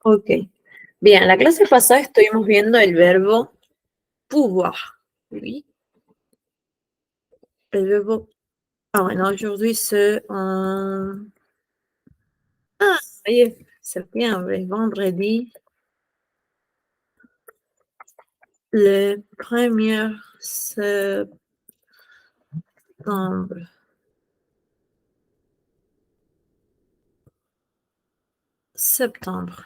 Ok. Bien, la clase pasada estuvimos viendo el verbo pouvoir. Oui. El verbo. Ah, bueno, aujourd'hui c'est Ah, ça y est, septembre, vendredi, le 1er septembre. Septembre.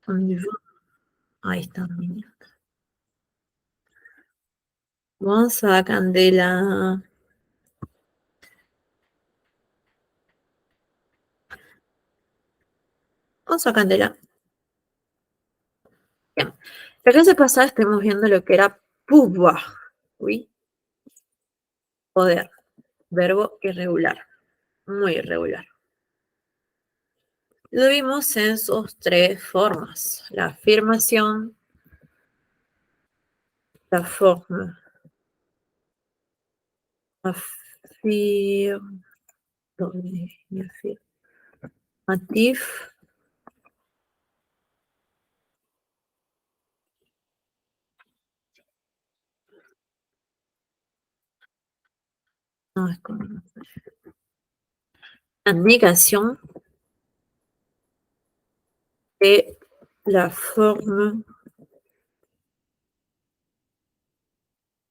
On y va. Ahí está. Vamos a Candela. Vamos a Candela. Bien. La clase pasada estuvimos viendo lo que era pouvoir. Oui. Poder. Verbo irregular. Muy irregular. Lo vimos en sus tres formas: la afirmación, la forma afirmatif, no, es con la negación et la forme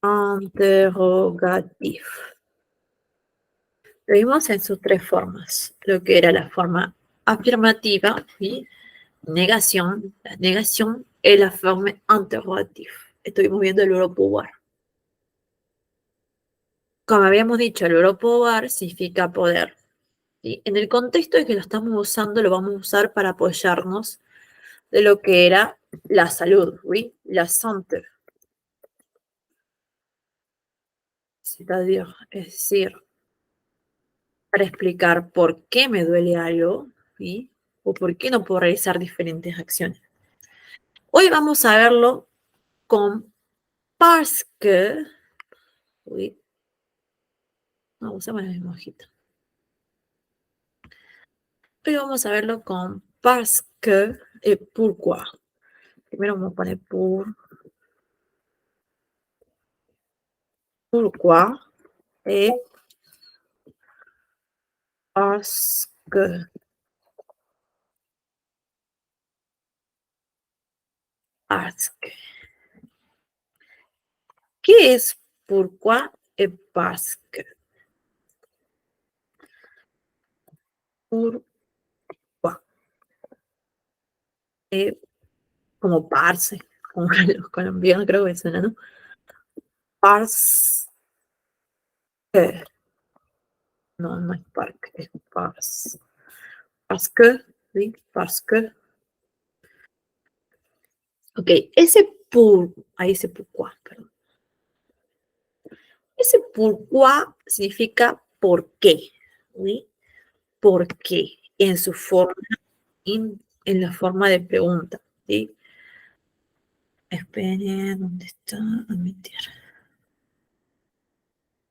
interrogatif. Lo vimos en sus tres formas: lo que era la forma afirmativa, ¿sí? Negación, la negación y la forma interrogatif. Estuvimos viendo el verbo pouvoir. Como habíamos dicho, el verbo pouvoir significa poder. ¿Sí? En el contexto de que lo estamos usando, lo vamos a usar para apoyarnos de lo que era la salud, ¿sí? La santé. Es decir, para explicar por qué me duele algo, ¿sí? O por qué no puedo realizar diferentes acciones. Hoy vamos a verlo con parce que, ¿sí? No, usamos la misma hojita. Hoy vamos a verlo con parce que y pourquoi. Primero vamos a poner pourquoi et parce que. Parce que. ¿Qué es pourquoi et parce que? Pourquoi. Como parce, como los colombianos creo que suena, ¿no? Parce que. No, no es parque, es parce. Parce que, ¿sí? Parce que. Ok, ahí ese pourquoi, perdón. Ese pourquoi significa por qué, ¿sí? ¿Por qué? En su forma, en la forma de pregunta, ¿sí? Esperen, ¿dónde está? Admitir.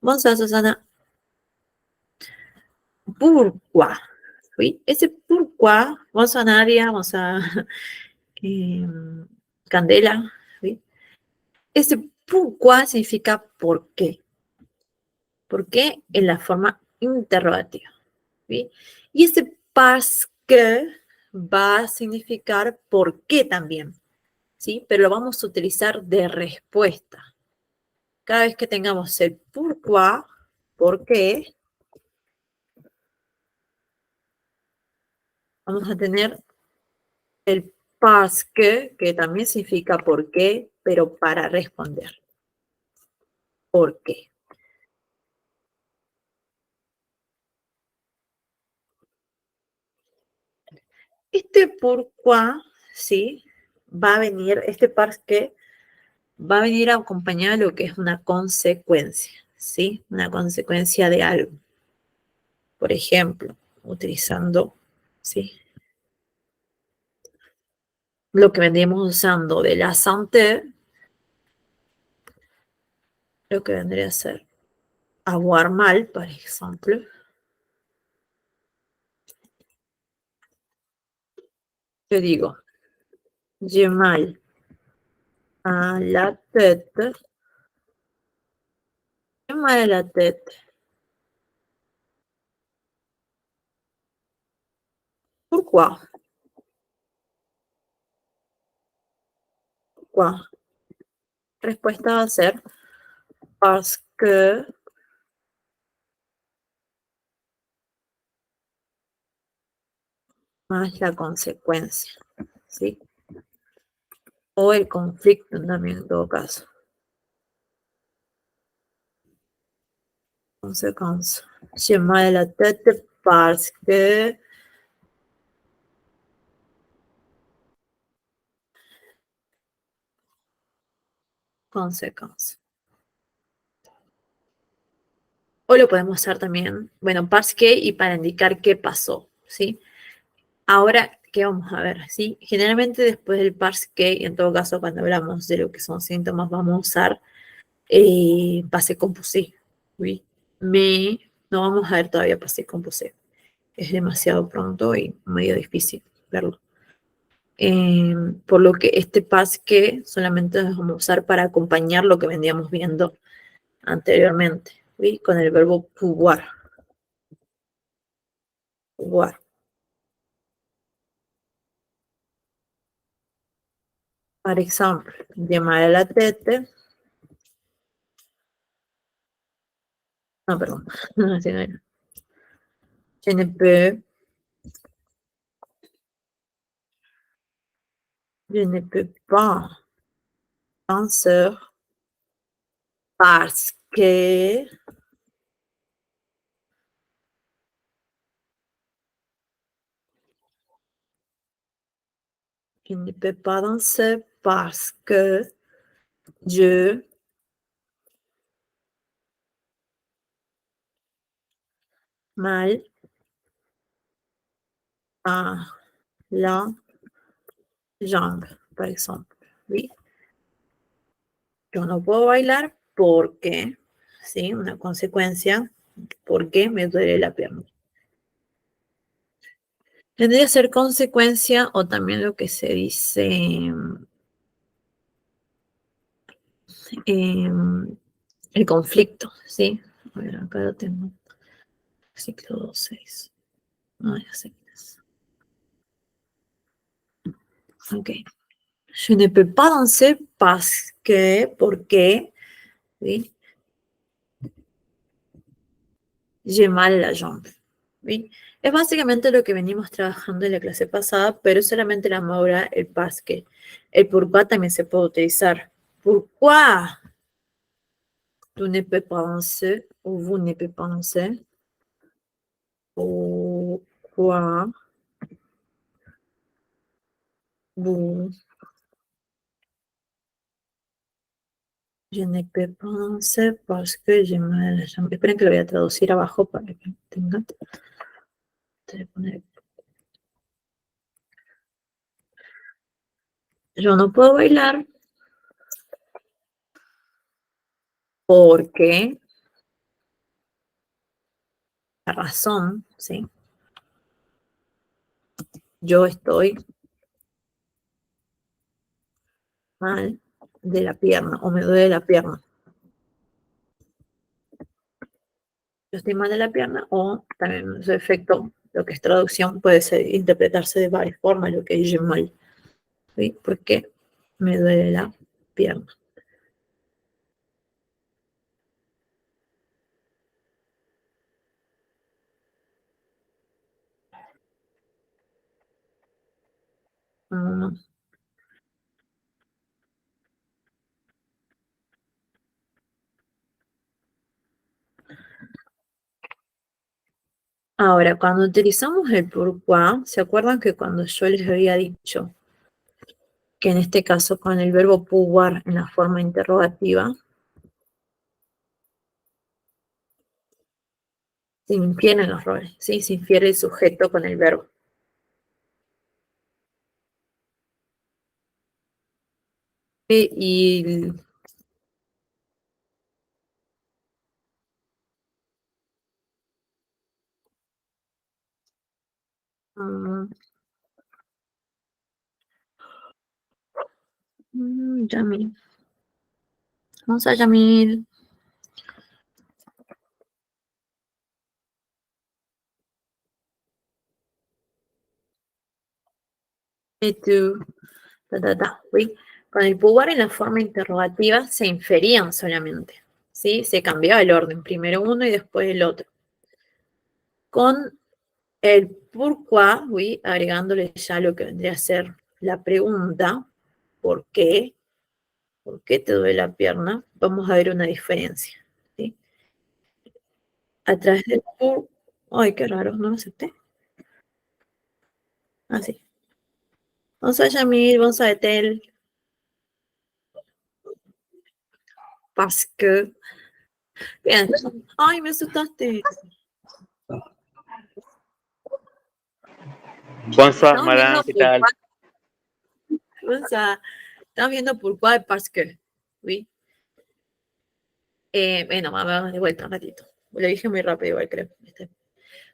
Vamos a Susana. Pourquoi, ¿sí? Ese pourquoi, vamos a Nadia, vamos a Candela, ¿sí? Ese pourquoi significa por qué. ¿Por qué? En la forma interrogativa, ¿sí? Y ese parce que va a significar por qué también, ¿sí? Pero lo vamos a utilizar de respuesta. Cada vez que tengamos el pourquoi, ¿por qué? Vamos a tener el parce que también significa por qué, pero para responder. ¿Por qué? Este pourquoi, ¿sí? Va a venir, este parce que va a venir acompañado de lo que es una consecuencia, ¿sí? Una consecuencia de algo. Por ejemplo, utilizando, ¿sí? Lo que vendríamos usando de la santé, lo que vendría a ser avoir mal, por ejemplo. Yo digo, j'ai mal à la tête. J'ai mal à la tête. Pourquoi? Pourquoi? Respuesta va a ser parce que más la consecuencia, ¿sí? O el conflicto también en todo caso. Conséquence. J'ai mal à la tête parce que conséquence. O lo podemos hacer también, bueno, parce que y para indicar qué pasó, ¿sí? Ahora, ¿qué vamos a ver? ¿Sí? Generalmente después del parce que, y en todo caso cuando hablamos de lo que son síntomas, vamos a usar passé composé, ¿sí? No vamos a ver todavía passé composé. Es demasiado pronto y medio difícil verlo. Por lo que este pas que solamente lo vamos a usar para acompañar lo que veníamos viendo anteriormente, ¿sí? Con el verbo pouvoir. Pouvoir. Par exemple, llamar a la tete. No, perdón. No, así no era. Je ne peux, je ne peux pas danser parce que je ne peux pas danser parce que je mal à la jambe, par exemple. ¿Sí? Yo no puedo bailar porque, ¿sí? Una consecuencia, porque me duele la pierna. Tendría que ser consecuencia o también lo que se dice el conflicto, ¿sí? A ver, acá lo tengo. Ciclo 2.6. No, ya sé. Ok. Je ne peux pas danser parce que, porque, ¿sí? J'ai mal a la jambe. ¿Sí? Es básicamente lo que venimos trabajando en la clase pasada, pero solamente la ahora el parce que. El pourquoi también se puede utilizar. Pourquoi tu ne peux pas danser ou vous ne pouvez pas danser? Pourquoi vous je ne peux pas danser parce que j'ai mal a la jambe. Esperen que lo voy a traducir abajo para que tengan. Yo no puedo bailar porque la razón, ¿sí? Yo estoy mal de la pierna o me duele la pierna. Yo estoy mal de la pierna o también su efecto, lo que es traducción, puede ser, interpretarse de varias formas, lo que dije mal, ¿sí? Porque me duele la pierna. Mm. Ahora, cuando utilizamos el pourquoi, ¿se acuerdan que cuando yo les había dicho que en este caso con el verbo pouvoir en la forma interrogativa, se infieren los roles, ¿sí? Se infiere el sujeto con el verbo. Y mm, Yamil. Vamos a Yamil. Me too. ¿Sí? Con el pouvoir en la forma interrogativa se inferían solamente. ¿Sí? Se cambiaba el orden, primero uno y después el otro. Con el pourquoi, ¿sí? Agregándole ya lo que vendría a ser la pregunta, ¿por qué? ¿Por qué te duele la pierna? Vamos a ver una diferencia. ¿Sí? A través del pour, ay, qué raro, no lo acepté. Así. Vamos a Yamil, vamos a Etel. Parce que. Bien. Ay, me asustaste. Bonsoir, Estamos viendo madame, ¿qué tal? vamos a, estamos viendo pourquoi parce que. ¿Sí? Bueno, vamos de vuelta un ratito. Lo dije muy rápido, igual creo.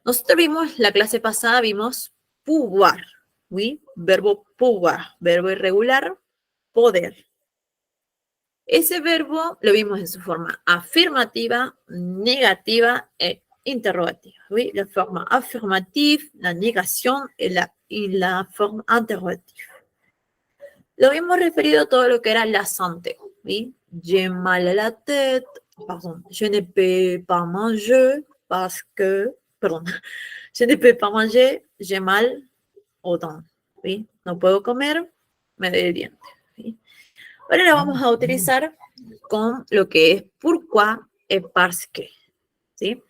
Nosotros vimos, la clase pasada vimos pouvoir. ¿Sí? Verbo pouvoir. Verbo irregular, poder. Ese verbo lo vimos en su forma afirmativa, negativa e interrogativa. ¿Sí? La forma afirmativa, la negación y la forma interrogativa. Lo vimos referido a todo lo que era la santé. ¿Sí? J'ai mal à la tête, pardon, je ne peux pas manger parce que, perdón, je ne peux pas manger, j'ai mal aux dents. ¿Sí? No puedo comer, me doy diente. ¿Sí? Ahora la vamos a utilizar con lo que es pourquoi et parce que. ¿Sí?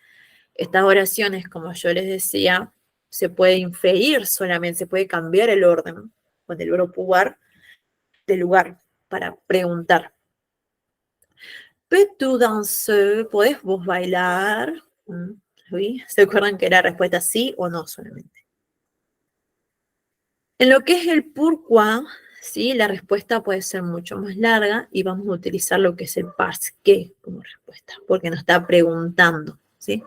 Estas oraciones, como yo les decía, se puede inferir solamente, se puede cambiar el orden con el verbo pouvoir de lugar para preguntar. ¿Peux-tu danser? ¿Podés vos bailar? ¿Sí? ¿Se acuerdan que era respuesta sí o no solamente? En lo que es el pourquoi, ¿sí? La respuesta puede ser mucho más larga y vamos a utilizar lo que es el parce que como respuesta, porque nos está preguntando. ¿Sí?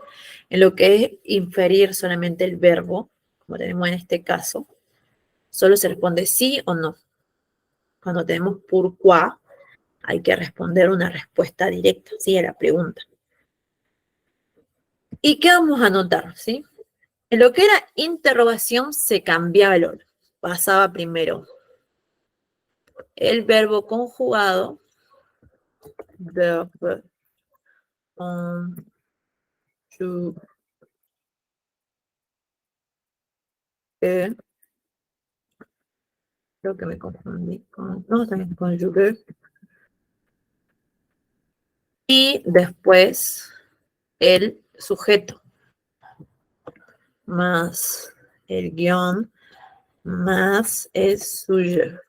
En lo que es inferir solamente el verbo, como tenemos en este caso, solo se responde sí o no. Cuando tenemos pourquoi, hay que responder una respuesta directa, ¿sí? A la pregunta. ¿Y qué vamos a notar? ¿Sí? En lo que era interrogación se cambiaba el orden. Pasaba primero el verbo conjugado, verbe conjugué, creo que me confundí no, también conjugué, y después el sujeto, más el guión, más el sujet.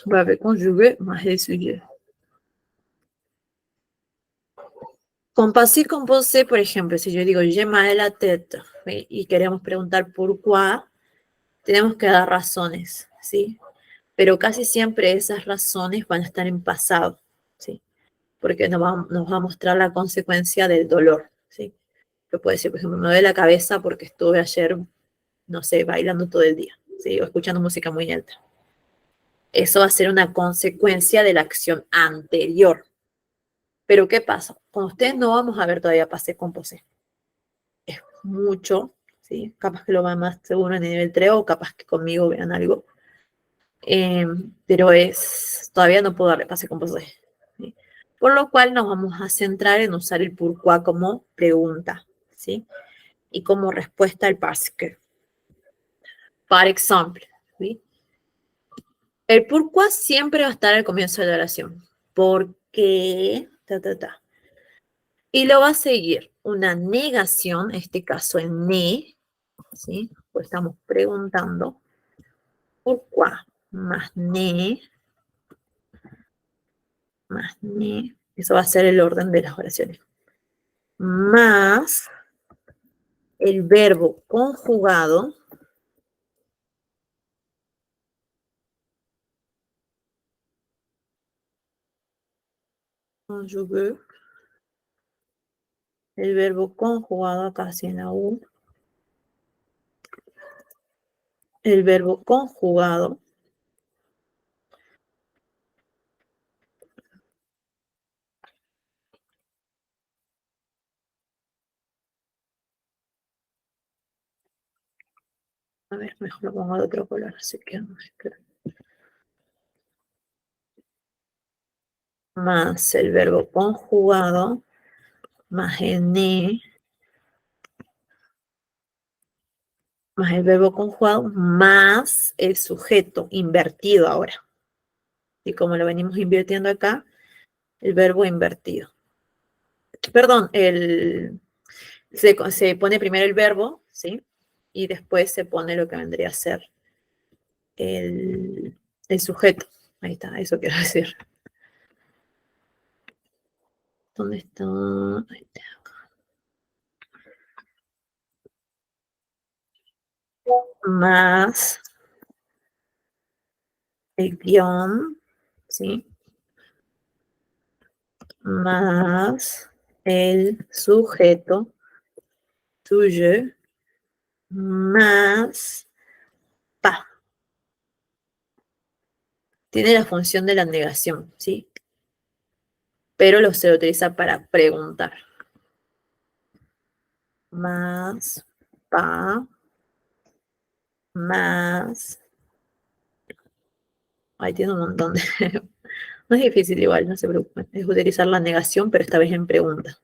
Verbe conjugué más el sujet. Con passé composé, por ejemplo, si yo digo j'ai mal à la tête y queremos preguntar pourquoi, tenemos que dar razones, ¿sí? Pero casi siempre esas razones van a estar en pasado, ¿sí? Porque nos va a mostrar la consecuencia del dolor, ¿sí? Yo puedo decir, por ejemplo, me duele la cabeza porque estuve ayer, no sé, bailando todo el día, ¿sí? O escuchando música muy alta. Eso va a ser una consecuencia de la acción anterior. Pero ¿qué pasa? Con ustedes no vamos a ver todavía passé composé. Es mucho, ¿sí? Capaz que lo van más seguro en el nivel 3 o capaz que conmigo vean algo. Pero todavía no puedo darle pase con pose. ¿Sí? Por lo cual nos vamos a centrar en usar el pourquoi como pregunta, ¿sí? Y como respuesta al parce que. Por ejemplo, ¿sí? El pourquoi siempre va a estar al comienzo de la oración. ¿Por qué? Y lo va a seguir una negación, en este caso en ne, ¿sí? Pues estamos preguntando pourquoi más ne, eso va a ser el orden de las oraciones, más el verbo conjugado, conjugué, el verbo conjugado acá sí en la U, el verbo conjugado A ver, mejor lo pongo de otro color, así que vamos a esperar. Más el verbo conjugado, más el ne, más el verbo conjugado, más el sujeto invertido ahora. Y como lo venimos invirtiendo acá, el verbo invertido. Perdón, se pone primero el verbo, ¿sí? Y después se pone lo que vendría a ser el sujeto. Ahí está, eso quiero decir. ¿Dónde está? Ahí está. Más el guión, ¿sí? Más el sujeto, tuyo, más pa. Tiene la función de la negación, ¿sí? Pero se utiliza para preguntar. Más pa, más. Ahí tiene un montón de. No es difícil igual, no se preocupen. Es utilizar la negación, pero esta vez en pregunta.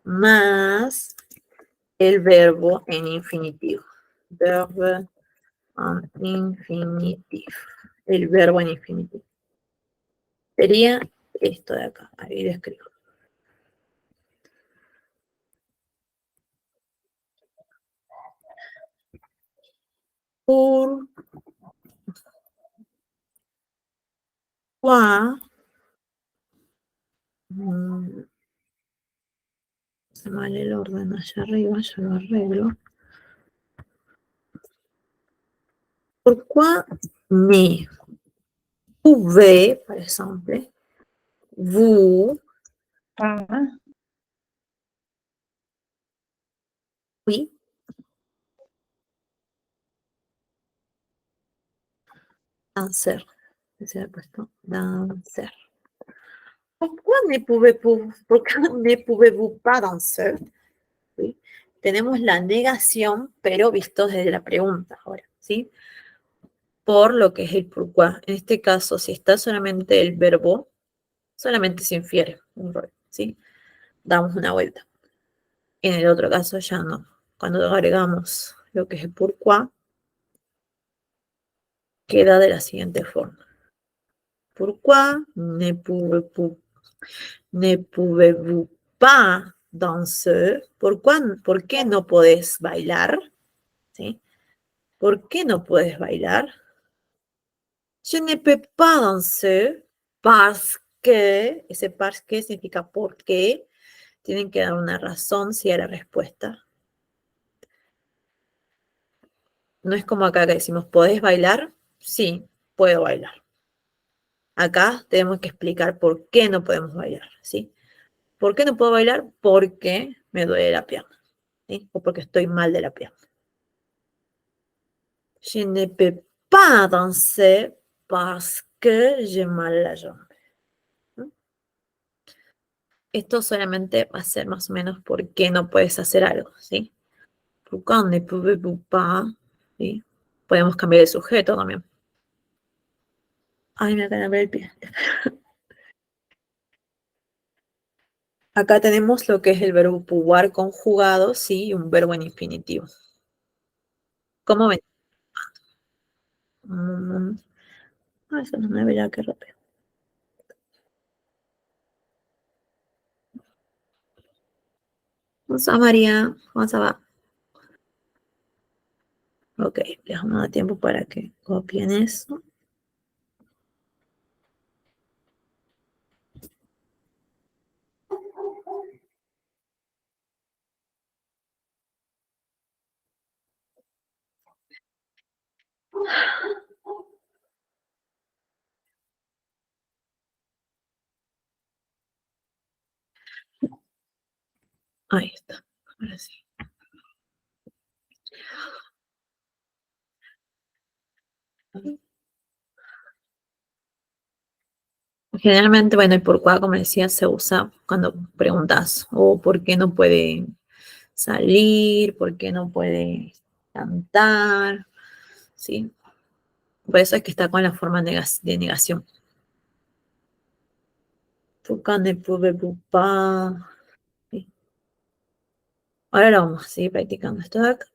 Más el verbo en infinitivo. Verbo en infinitivo. El verbo en infinitivo. Sería esto de acá. Ahí lo escribo. Pourquoi se mal el orden allá arriba, ya lo arreglo. Pourquoi ne pouvez, par exemple, vous, oui, danser. Se ha puesto danser. Pourquoi ne pouvez-vous pas danser? ¿Sí? Tenemos la negación, pero visto desde la pregunta ahora, ¿sí? Por lo que es el pourquoi. En este caso, si está solamente el verbo, solamente se infiere un rol, ¿sí? Damos una vuelta. En el otro caso ya no. Cuando agregamos lo que es el pourquoi, queda de la siguiente forma. Pourquoi ne pouvez-vous pas danser? ¿Por qué no podés bailar? ¿Sí? ¿Por qué no puedes bailar? Je ne peux pas danser parce que, ese parce que significa por qué. Tienen que dar una razón si a la respuesta. No es como acá que decimos, ¿podés bailar? Sí, puedo bailar. Acá tenemos que explicar por qué no podemos bailar, ¿sí? ¿Por qué no puedo bailar? Porque me duele la pierna, ¿sí? O porque estoy mal de la pierna. Je ne peux pas danser parce que j'ai mal la jambe. Esto solamente va a ser más o menos por qué no puedes hacer algo, ¿sí? Pourquoi ne pouvez-vous pas? ¿Sí? Podemos cambiar el sujeto también. Ay, me acaba de ver el pie. Acá tenemos lo que es el verbo pouvoir conjugado, sí, y un verbo en infinitivo. ¿Cómo ven? Eso no me verá qué rápido. Vamos a María, vamos a va. Ok, dejamos dar tiempo para que copien eso. Ahí está, ahora sí. Generalmente, bueno, el por qué, como decía, se usa cuando preguntas o por qué no puede salir, por qué no puede cantar, ¿sí? Por eso es que está con la forma de negación. Pourquoi ne pouvez-vous pas? ¿Sí? Ahora lo vamos a seguir practicando esto de acá.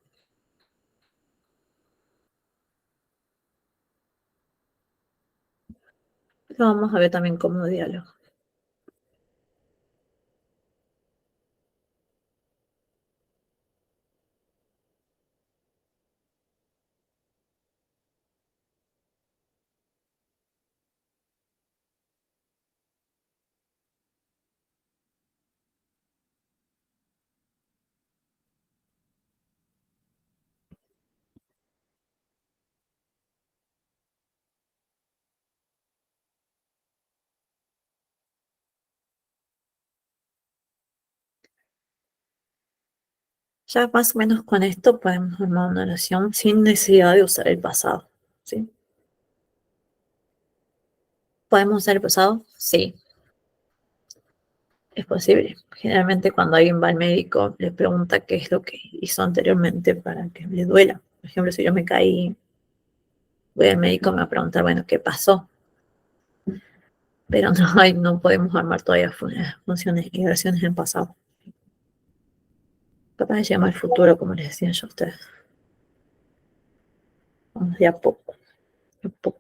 Lo vamos a ver también como diálogo. Ya más o menos con esto podemos armar una oración sin necesidad de usar el pasado, ¿sí? ¿Podemos usar el pasado? Sí, es posible. Generalmente cuando alguien va al médico le pregunta qué es lo que hizo anteriormente para que le duela. Por ejemplo, si yo me caí, voy al médico, me va a preguntar, bueno, ¿qué pasó? Pero no podemos armar todavía funciones y oraciones en pasado. Capaz de llamar al futuro, como les decía yo a ustedes. Vamos de a poco, de a poco.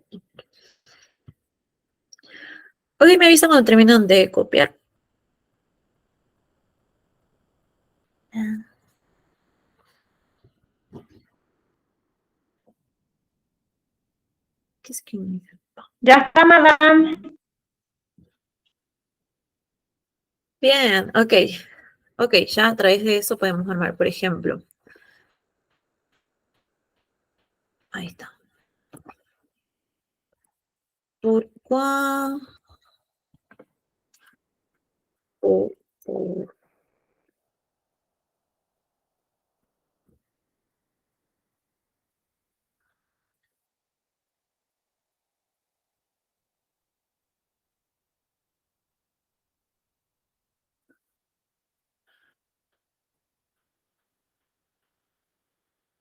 Ok, me avisan cuando terminan de copiar. ¿Qué significa? Ya está, madame. Bien, ok. Ok, ya a través de eso podemos armar, por ejemplo. Ahí está. Pourquoi? Por-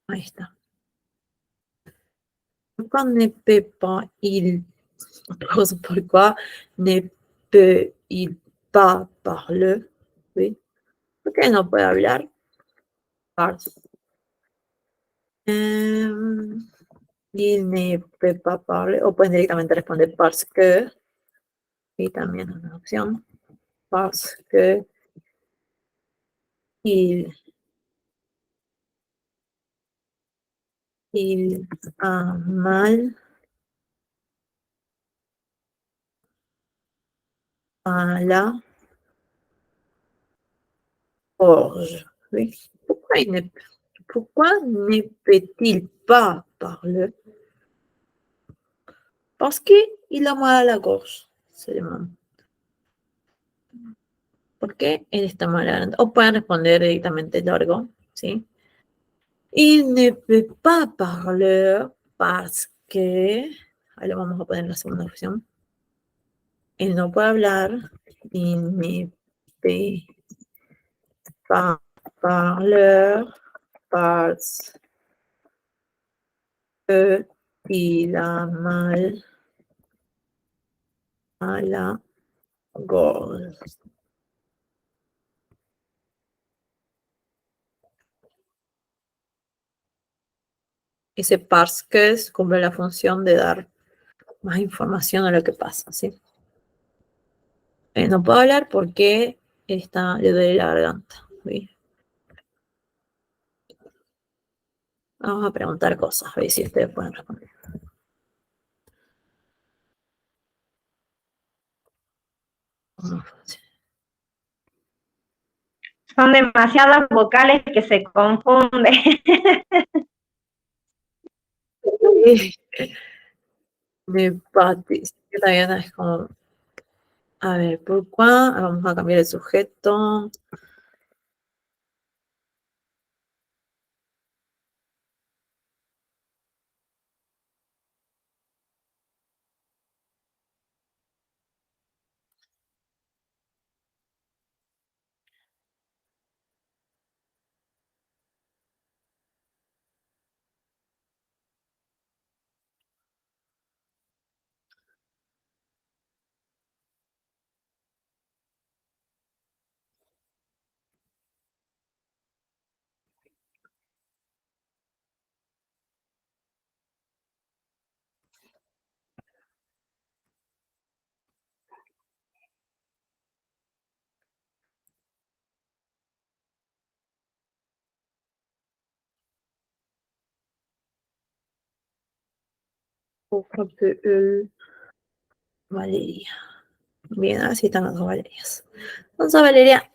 Ahí está. Pourquoi ne peut pas il... Pourquoi ne peut-il pas parler? Oui. ¿Por qué no puede hablar? Parce. Il ne peut pas parler. O pueden directamente responder parce que. Y también una opción. Parce que il, il a mal à la gorge. Oui. Pourquoi ne peut-il pas parler? Parce qu'il a mal à la gorge. Se llama. ¿Por qué él está mal a la garganta? O pueden responder directamente largo, ¿sí? Il ne peut pas parler parce que. Ahí lo vamos a poner en la segunda opción. Él no puede hablar. Il ne peut pas parler parce que il a mal à la gorge. Ese parce que cumple la función de dar más información a lo que pasa, ¿sí? No puedo hablar porque le duele la garganta, ¿sí? Vamos a preguntar cosas, a ver si ustedes pueden responder. Son demasiadas vocales que se confunden. Me batis. También es como, a ver, ¿por cuá? Vamos a cambiar el sujeto. Hoja, peut-elle. Valeria. Bien, así están las dos Valerias. Entonces, Valeria.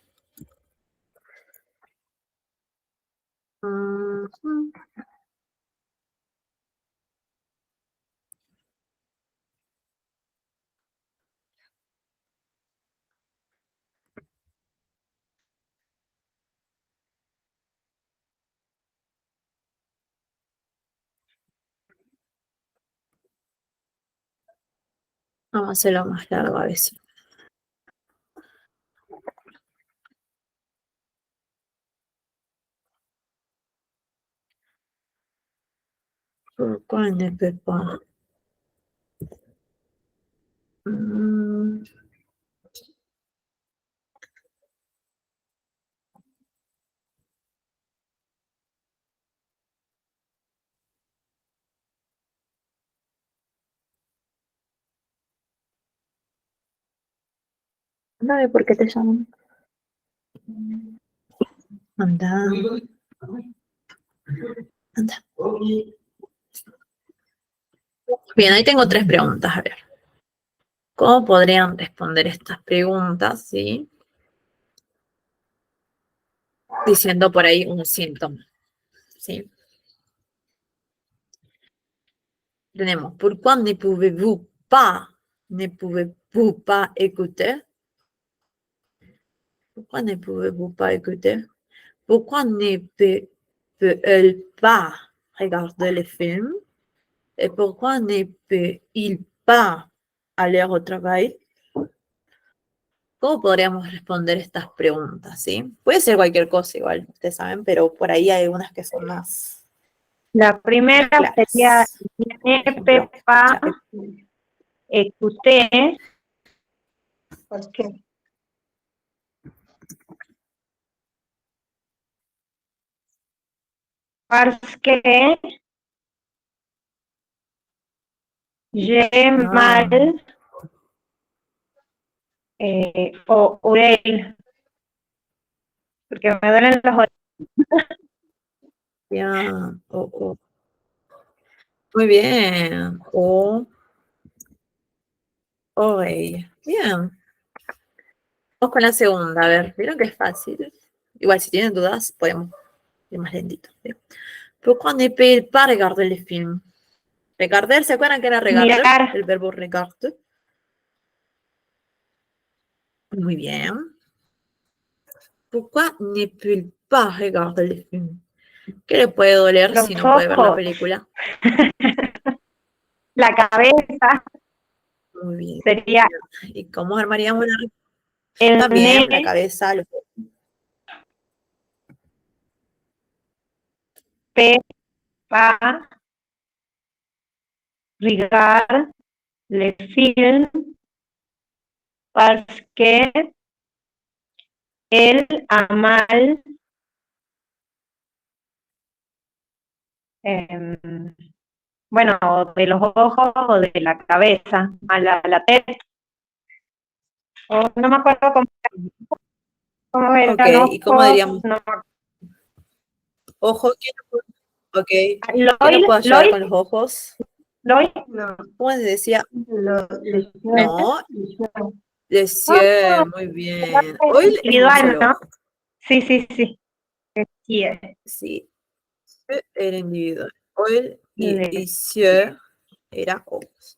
Vamos a hacerlo más largo a veces. Pourquoi ne peut pas? Dale, ¿por qué te llaman? Anda. Anda. Bien, ahí tengo 3 preguntas. A ver. ¿Cómo podrían responder estas preguntas? ¿Sí? Diciendo por ahí un síntoma. ¿Sí? Tenemos, pourquoi ne pouvez-vous pas écouter? Pourquoi ne pouvez-vous pas écouter? Pourquoi ne peut-elle pas regarder les films? Et pourquoi ne peut-il pas aller au travail? ¿Cómo podríamos responder estas preguntas? ¿Sí? Puede ser cualquier cosa igual, ustedes saben, pero por ahí hay unas que son más La primera claras. sería ne Ejemplo, peut pas écouter. ¿Por qué? Parce que j'ai mal oreilles. Porque me duelen los oídos. Bien. Muy bien. Oreille. Bien. Vamos con la segunda. A ver, ¿vieron que es fácil? Igual, si tienen dudas, podemos ir más lentito. ¿Sí? Pourquoi ne peut-il pas regarder les films? Regarder, ¿se acuerdan que era regarder? Mirar. El verbo regarder. Muy bien. Pourquoi ne peut-il pas regarder les films? ¿Qué le puede doler Los si no puede ver la ojos. película? La cabeza. Muy bien. Sería ¿Y cómo armaríamos la respuesta? el También la ne cabeza, peut pas regarder les films parce que él a mal bueno, de los ojos o de la cabeza, a la testa. No me acuerdo cómo era. Ok, ¿y cómo diríamos? No, Ojo, ok. ¿Qué nos puede ayudar con los ojos? ¿Loy? No. ¿Cómo se decía? No, Les yeux, muy bien. Oil es un individual, solo ¿no? ojo. Sí. Sí, era individual. Oil y yeux era ojos.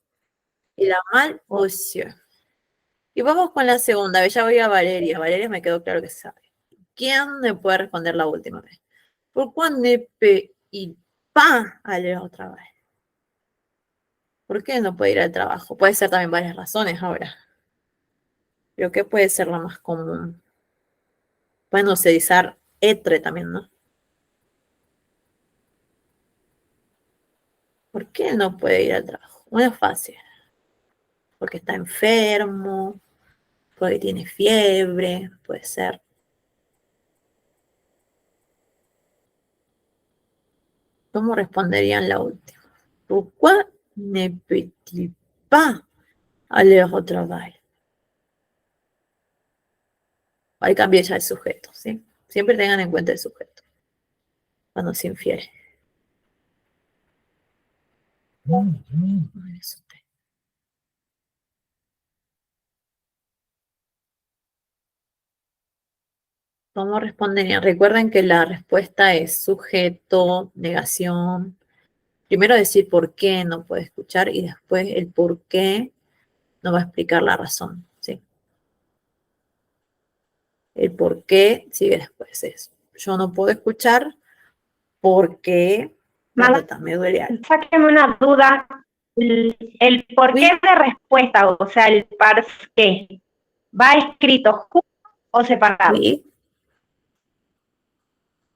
Y la mal, yeux. Y vamos con la segunda. Ya voy a Valeria. Valeria me quedó claro que sabe. ¿Quién me puede responder la última vez? ¿Pourquoi ne peut-il pas aller au travail? ¿Por qué no puede ir al trabajo? Puede ser también varias razones ahora. Pero ¿qué puede ser la más común? Pueden utilizar etre también, ¿no? ¿Por qué no puede ir al trabajo? Muy fácil. Porque está enfermo, porque tiene fiebre, puede ser. ¿Cómo responderían la última? ¿Pourquoi ne peut-il pas aller au travail? Ahí cambié ya el sujeto, ¿sí? Siempre tengan en cuenta el sujeto cuando se infiere. ¿Cómo responderían? Recuerden que la respuesta es sujeto, negación. Primero decir por qué no puede escuchar y después el por qué nos va a explicar la razón, ¿sí? El por qué sigue después es, yo no puedo escuchar porque me duele algo. Sáqueme una duda, el por qué de respuesta, o sea, el par qué, ¿va escrito junto o separado? Sí.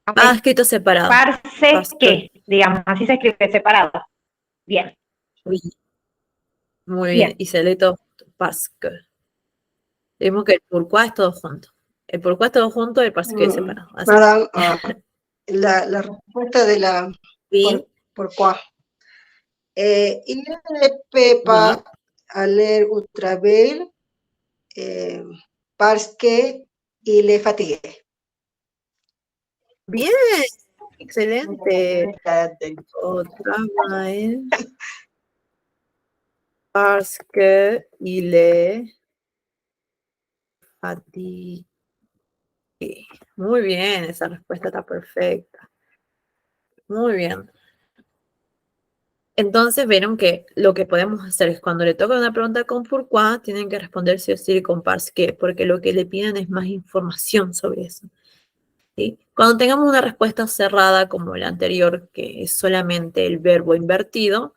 Okay. Escrito separado. Parce qué, digamos, así se escribe separado. Bien. Oui. Muy bien. Y se lee todo parce que. Vemos que el pourquoi es todo junto. El pourquoi es todo junto y el parce que es separado. Así. Madame, la respuesta de la Oui. pourquoi. Il ne peut pas aller au travail parce qu'il est fatigué. Bien, excelente. Au travail parce que il est fatigué. Muy bien, esa respuesta está perfecta. Muy bien. Entonces vieron que lo que podemos hacer es cuando le toca una pregunta con pourquoi, tienen que responder sí o sí con parce que, porque lo que le piden es más información sobre eso. ¿Sí? Cuando tengamos una respuesta cerrada como la anterior, que es solamente el verbo invertido,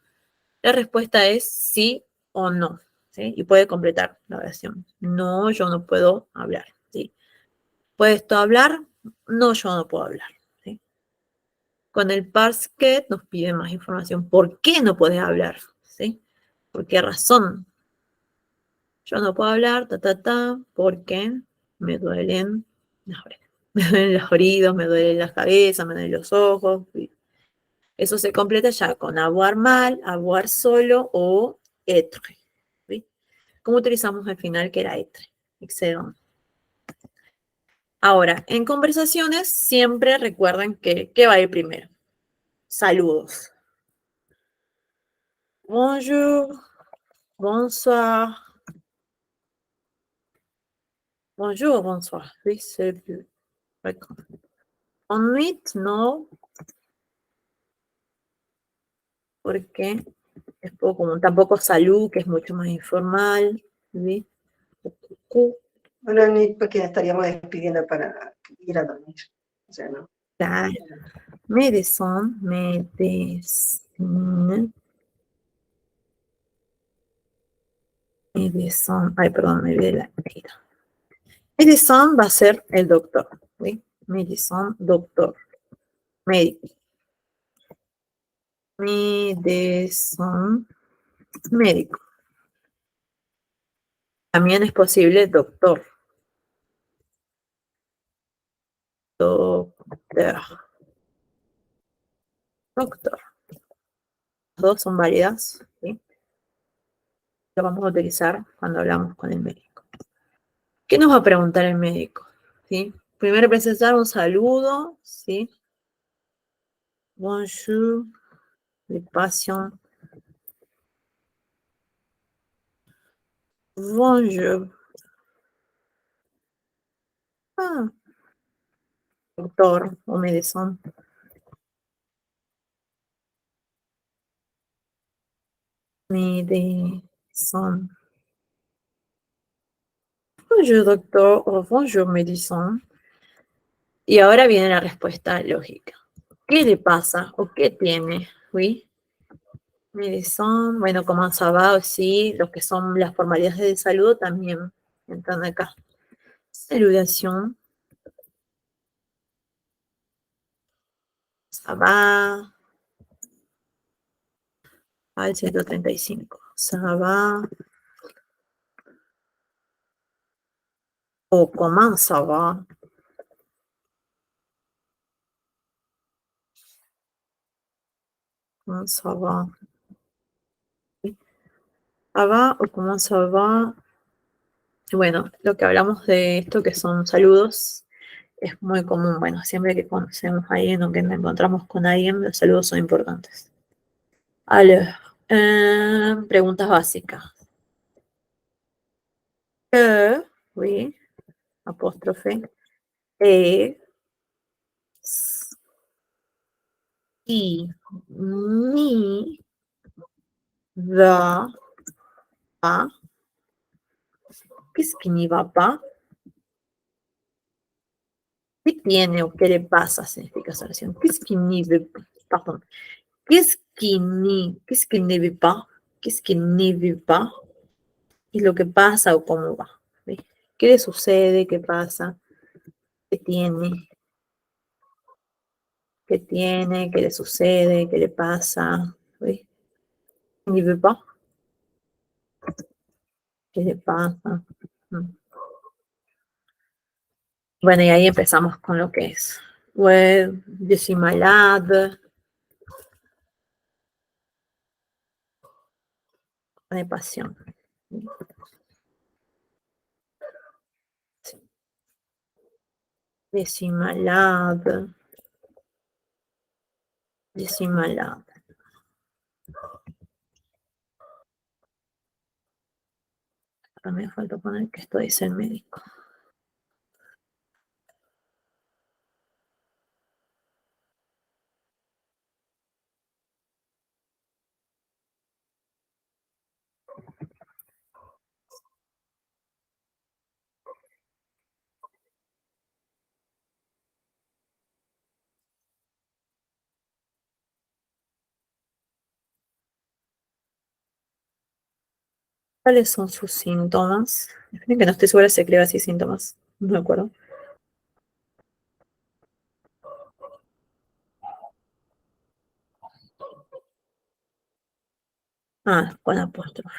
la respuesta es sí o no, ¿sí? Y puede completar la oración. No, yo no puedo hablar, ¿sí? ¿Puedes tú hablar? No, yo no puedo hablar, ¿sí? Con el parce que nos pide más información. ¿Por qué no puedes hablar? ¿Sí? ¿Por qué razón? Yo no puedo hablar, porque me duelen las orejas. Me duelen los oídos, me duelen la cabeza, me duelen los ojos. Eso se completa ya con avoir mal, avoir solo o être. ¿Sí? ¿Cómo utilizamos al final que era être? Excelente. Ahora, en conversaciones siempre recuerden que ¿qué va a ir primero? Saludos. Bonjour, bonsoir. Bonjour, bonsoir. Oui, c'est le plus fréquent. Ensuite, no, porque es poco común. Tampoco salud, que es mucho más informal. ¿Sí? Bueno, ni porque estaríamos despidiendo para ir a dormir. O sea, no. Claro. Medicine, medicine. Medicine. Ay, perdón, me olvidé la vida. Medicine va a ser el doctor. ¿Sí? Medicine, doctor. Médico. Medicine, médico. También es posible doctor. Doctor. Doctor. Las dos son válidas, ¿sí? Lo vamos a utilizar cuando hablamos con el médico. ¿Qué nos va a preguntar el médico? ¿Sí? Primero precisar un saludo, ¿sí? Bonjour, le patient. Bonjour. Doctor o médecin. Médecin. Bonjour, doctor, o bonjour, médecin. Y ahora viene la respuesta lógica. ¿Qué le pasa o qué tiene? ¿Sí? Médecin, bueno, comment ça va, sí, lo que son las formalidades de salud también entran acá. Saludación. Ça va. Al 135. Ça va. O comment ça va. Comment ça va. Ça va o comment ça va. Bueno, lo que hablamos de esto que son saludos es muy común. Bueno, siempre que conocemos a alguien o que nos encontramos con alguien, los saludos son importantes. Alors, Preguntas básicas. Oui, apóstrofe, e, s, i, ni, va, pa. Qu'est-ce qui n'y va pas? ¿Qué tiene o qué le pasa? Significa esa oración. Qu'est-ce qui n'y veut pas? Pardon. Qu'est-ce qui ne veut pas? Qu'est-ce qui ne veut pas? Y lo que pasa o cómo va. ¿Sí? ¿Qué le sucede? ¿Qué pasa? ¿Qué tiene? ¿Qué tiene? ¿Qué le sucede? ¿Qué le pasa? ¿Sí? ¿Ne veut pas? ¿Qué le pasa? Mm. Bueno, y ahí empezamos con lo que es. Ouais, je suis malade. De pasión. Sí. Je suis malade. Je suis malade. Ahora me falta poner que esto dice el médico. ¿Cuáles son sus síntomas? Miren que no estoy segura si se escribe así síntomas. No me acuerdo. Ah, con apóstrofe.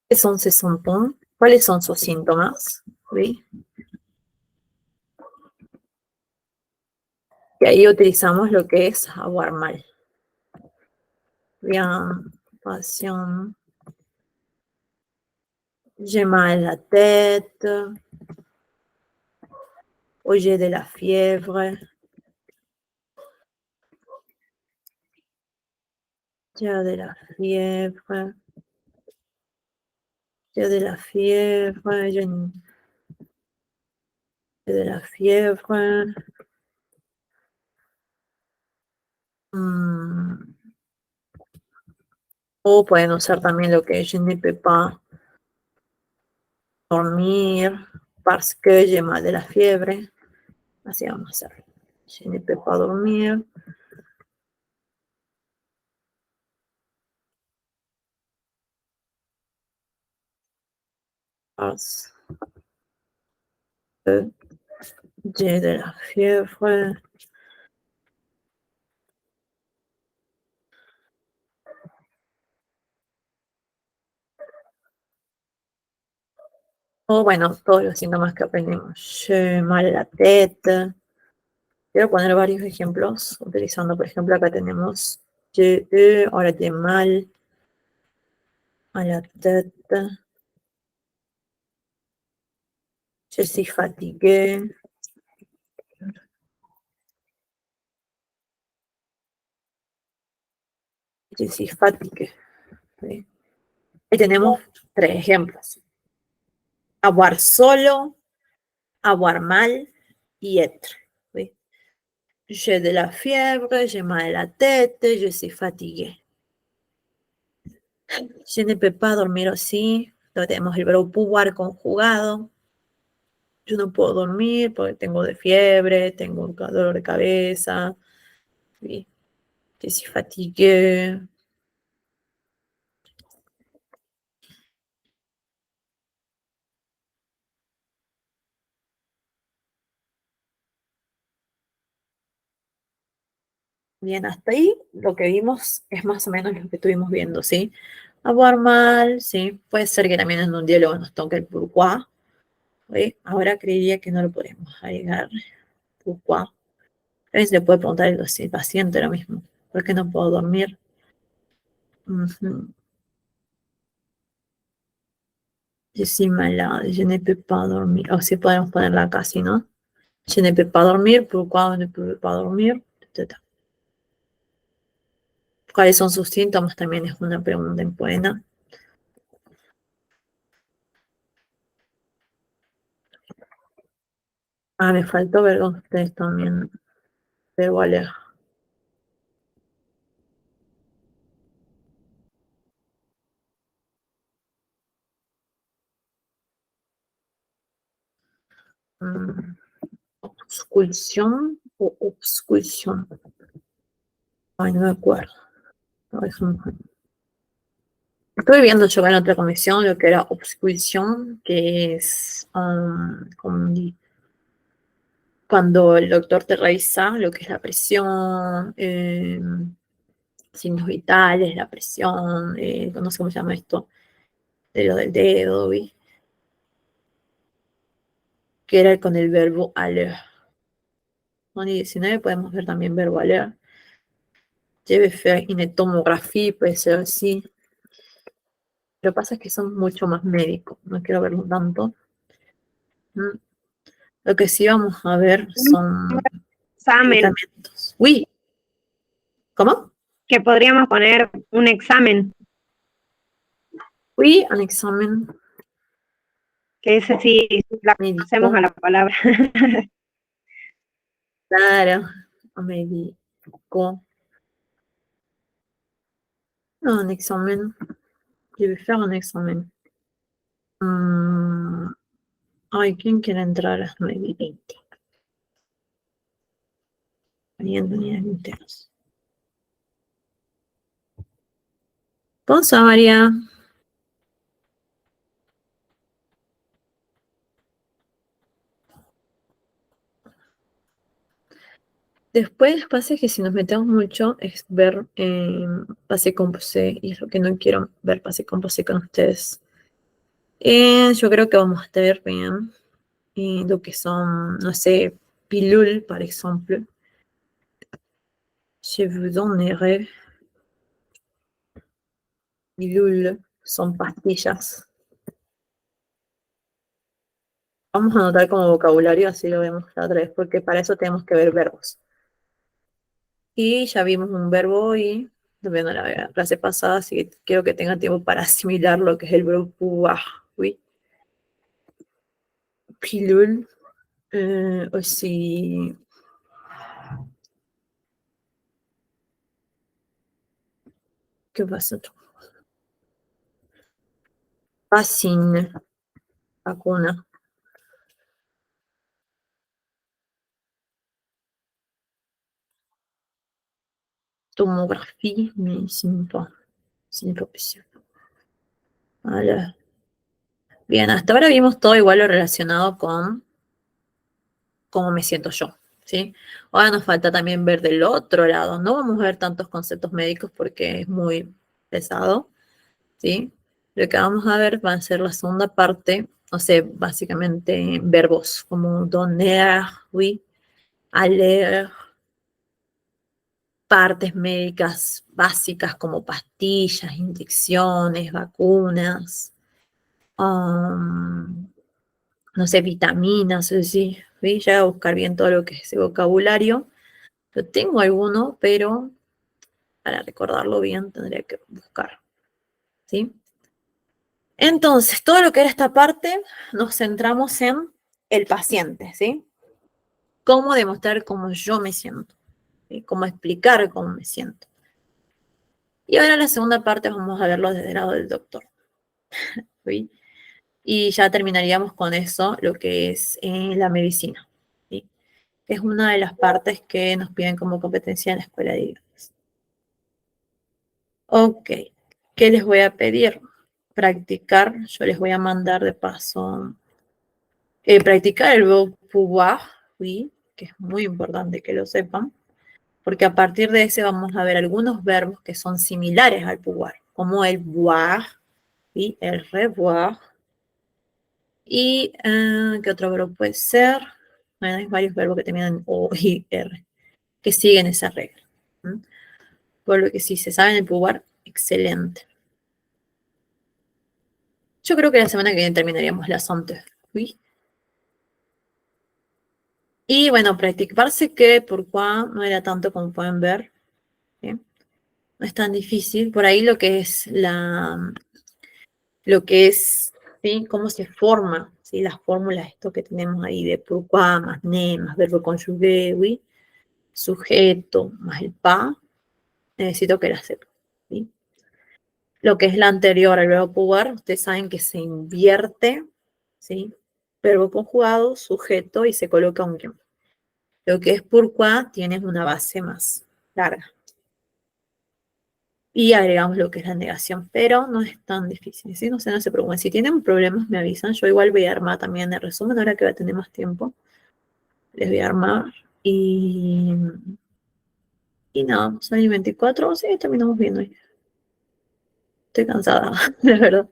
¿Qué son ces symptômes? ¿Cuáles son sus síntomas? ¿Sí? Y ahí utilizamos lo que es avoir mal. Bien, pasión. J'ai mal la tête. Ou j'ai de la fièvre. J'ai de la fièvre. J'ai de la fièvre. J'ai de la fièvre. O pueden usar también lo que es je ne peux pas dormir parce que j'ai mal de la fiebre. Así vamos a hacerlo. Je ne peux pas dormir. Parce que j'ai de la fièvre. O bueno, todos los síntomas que aprendimos. J'ai mal la tête. Quiero poner varios ejemplos utilizando, por ejemplo, acá tenemos j'ai, ahora j'ai mal a la tête. Je suis fatigué. Je suis fatigué. ¿Sí? Ahí tenemos 3 ejemplos. Avoir solo, avoir mal y être. ¿Sí? J'ai de la fièvre, j'ai mal a la tête, je suis fatigué. Je ne peux pas dormir así. Luego tenemos el verbo pouvoir conjugado. Yo no puedo dormir porque tengo de fiebre, tengo dolor de cabeza. ¿Sí? Je suis fatigué. Bien, hasta ahí lo que vimos es más o menos lo que estuvimos viendo, ¿sí? Avoir mal, ¿sí? Puede ser que también en un diálogo nos toque el pourquoi, ¿sí? Ahora creería que no lo podemos agregar, pourquoi. A veces le puede preguntar al paciente lo mismo, ¿por qué no puedo dormir? Je suis malade, je ne peux pas dormir. O si podemos ponerla casi, ¿no? Je ne peux pas dormir, pourquoi ne peux pas dormir, etc. ¿Cuáles son sus síntomas? También es una pregunta buena. Ah, me faltó ver con ustedes también. Debo leer. Obscusión o obscusión. Ay, no me acuerdo. Estuve viendo yo en otra comisión lo que era obscusión, que es cuando el doctor te revisa lo que es la presión, signos vitales, la presión, no sé cómo se llama esto, de lo del dedo, ¿vi? Que era con el verbo aller. En 19 podemos ver también verbo aller. Debe faire une tomographie, puede ser así. Lo que pasa es que son mucho más médicos, no quiero verlo tanto. Lo que sí vamos a ver son Examen, tratamientos. Uy, ¿cómo? que podríamos poner un examen, Oui, un examen que ese sí la conocemos médico. a la palabra. Claro, médico. No, un examen. Je vais faire un examen. Ay, ¿quién quiere entrar a 9:20? Poniendo unidades enteras. Bonsoir, María. Después pasa que si nos metemos mucho es ver pase composé y es lo que no quiero ver pase composé con ustedes. Yo creo que vamos a estar bien lo que son, no sé, pilule, por ejemplo. Je vous donnerai pilule, son pastillas. Vamos a anotar como vocabulario, así lo vemos la otra vez, porque para eso tenemos que ver verbos. Y ya vimos un verbo hoy, viendo la clase pasada, así que quiero que tengan tiempo para asimilar lo que es el verbo pouvoir. Oui. Pilule, aussi. ¿Qué pasa? Vaccine, vacuna. Tomographie, mais ce n'est pas possible. Vale. Bien, hasta ahora vimos todo igual lo relacionado con cómo me siento yo, ¿sí? Ahora nos falta también ver del otro lado. No vamos a ver tantos conceptos médicos porque es muy pesado, ¿sí? Lo que vamos a ver va a ser la segunda parte, o sea, básicamente verbos como donner, oui, aller, partes médicas básicas como pastillas, inyecciones, vacunas, no sé, vitaminas, sí. ¿Sí? Ya voy a buscar bien todo lo que es ese vocabulario. Yo tengo alguno, pero para recordarlo bien tendría que buscar, ¿sí? Entonces, todo lo que era esta parte, nos centramos en el paciente, ¿sí? Cómo demostrar cómo yo me siento, ¿sí? Cómo explicar cómo me siento. Y ahora en la segunda parte vamos a verlo desde el lado del doctor, ¿sí? Y ya terminaríamos con eso, lo que es la medicina, ¿sí? Es una de las partes que nos piden como competencia en la escuela de idiomas. Ok, ¿qué les voy a pedir? Practicar, yo les voy a mandar de paso, practicar el verbo pouvoir, oui, que es muy importante que lo sepan, porque a partir de ese vamos a ver algunos verbos que son similares al pouvoir, como el boire, ¿sí? El revoir. ¿Y qué otro verbo puede ser? Bueno, hay varios verbos que terminan en O y R, que siguen esa regla. Por lo que si se saben el pouvoir, excelente. Yo creo que la semana que viene terminaríamos la SOMTE, ¿sí? Y bueno, practicarse que pourquoi no era tanto como pueden ver, ¿sí? No es tan difícil. Por ahí lo que es ¿sí? Cómo se forma, ¿sí? Las fórmulas, esto que tenemos ahí de pourquoi, más ne, más verbo conjugué, ¿sí? Sujeto, más el pa, necesito que la sepan, ¿sí? Lo que es la anterior al verbo pouvoir, ustedes saben que se invierte, ¿sí? Verbo conjugado, sujeto y se coloca un guión. Lo que es pourquoi tiene una base más larga. Y agregamos lo que es la negación, pero no es tan difícil, ¿sí? No sé, no se preocupen. Si tienen problemas, me avisan. Yo igual voy a armar también el resumen, ahora que voy a tener más tiempo. Les voy a armar y nada, son el 24, sí, terminamos viendo hoy. Estoy cansada, la verdad.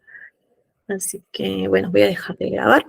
Así que, bueno, voy a dejar de grabar.